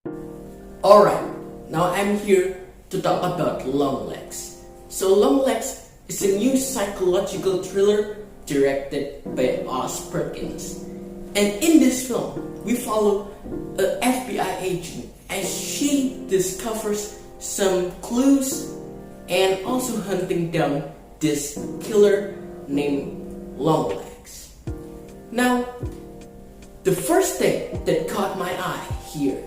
Alright, now I'm here to talk about Longlegs. So Longlegs is a new psychological thriller directed by Oz Perkins. And in this film, we follow an FBI agent as she discovers some clues and also hunting down this killer named Longlegs. Now, the first thing that caught my eye here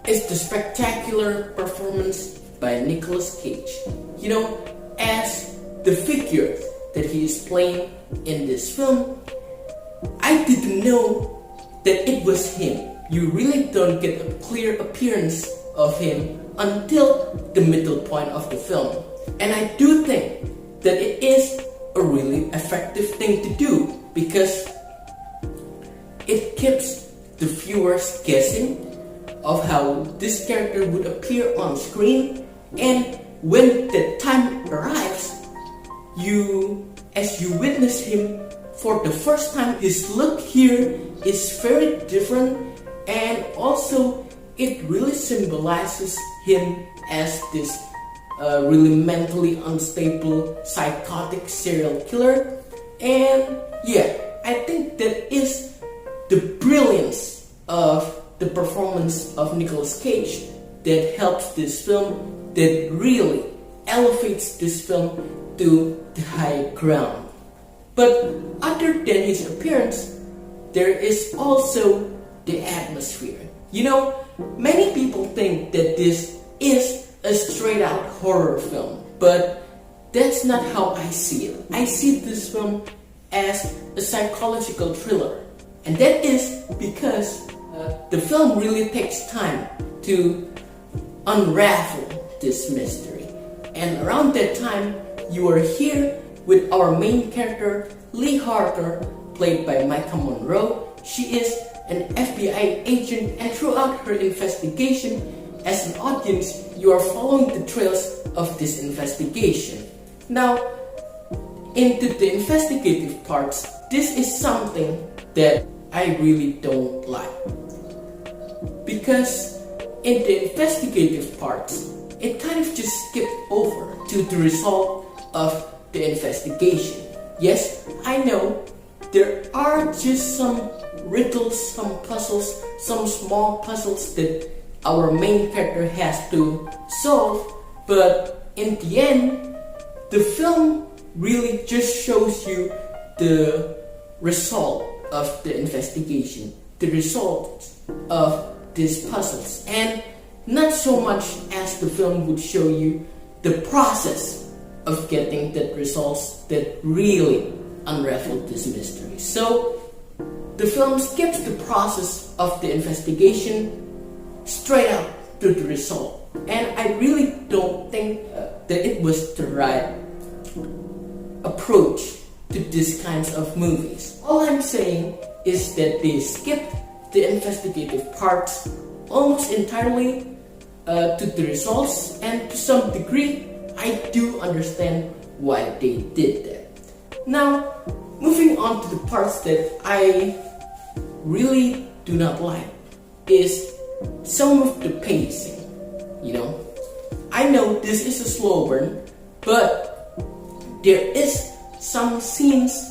is the spectacular performance by Nic Cage. You know, as the figure that he is playing in this film, I didn't know that it was him. You really don't get a clear appearance of him until the middle point of the film. And I do think that it is a really effective thing to do because it keeps the viewers guessing of how this character would appear on screen, and when the time arrives, as you witness him for the first time, his look here is very different, and also it really symbolizes him as this really mentally unstable, psychotic serial killer. And yeah, I think that is the brilliance of the performance of Nic Cage that helps this film, that really elevates this film to the high ground. But other than his appearance, there is also the atmosphere. You know, many people think that this is a straight out horror film, but that's not how I see it. I see this film as a psychological thriller, and that is because the film really takes time to unravel this mystery. And around that time, you are here with our main character, Lee Harper, played by Micah Monroe. She is an FBI agent, and throughout her investigation, as an audience, you are following the trails of this investigation. Now, into the investigative parts, this is something that I really don't like. Because in the investigative parts, it kind of just skipped over to the result of the investigation. Yes, I know there are just some riddles, some puzzles, some small puzzles that our main character has to solve, but in the end, the film really just shows you the result of the investigation, the result of these puzzles, and not so much as the film would show you the process of getting the results that really unravel this mystery. So the film skips the process of the investigation straight up to the result, and I really don't think that it was the right approach to these kinds of movies. All I'm saying is that they skipped the investigative parts almost entirely to the results, and to some degree I do understand why they did that. Now, moving on to the parts that I really do not like is some of the pacing. You know, I know this is a slow burn, but there is some scenes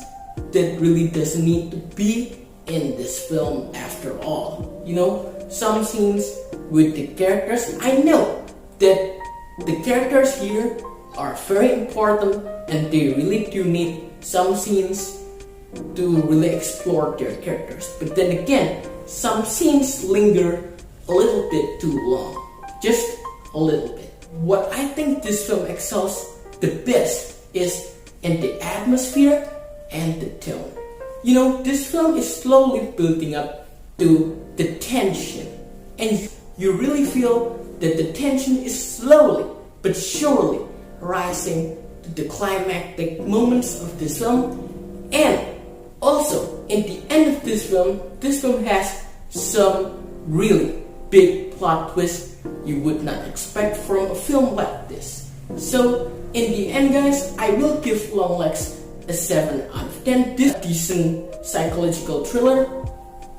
that really doesn't need to be in this film after all. You know, some scenes with the characters, I know that the characters here are very important and they really do need some scenes to really explore their characters. But then again, some scenes linger a little bit too long, just a little bit. What I think this film excels the best is in the atmosphere and the tone. You know, this film is slowly building up to the tension, and you really feel that the tension is slowly but surely rising to the climactic moments of this film. And also, in the end of this film has some really big plot twists you would not expect from a film like this. So, in the end, guys, I will give Longlegs a 7 out of 10. This decent psychological thriller.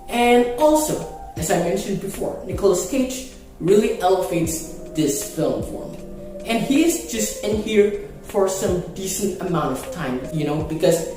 And also, as I mentioned before, Nic Cage really elevates this film for me. And he is just in here for some decent amount of time, because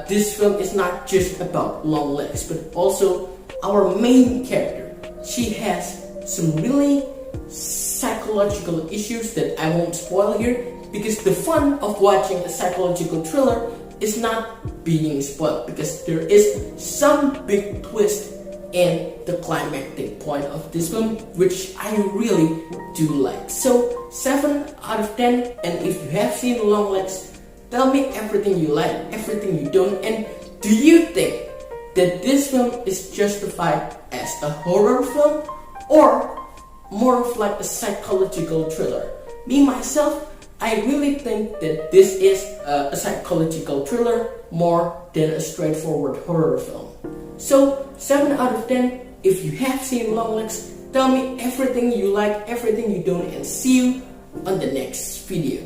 this film is not just about Longlegs, but also our main character. She has some really psychological issues that I won't spoil here, because the fun of watching a psychological thriller is not being spoiled, because there is some big twist in the climactic point of this film, which I really do like. So 7 out of 10, and if you have seen Longlegs, tell me everything you like, everything you don't, and do you think that this film is justified as a horror film or more of like a psychological thriller? Me myself, I really think that this is a psychological thriller more than a straightforward horror film. So 7 out of 10, if you have seen Longlegs, tell me everything you like, everything you don't, and see you on the next video.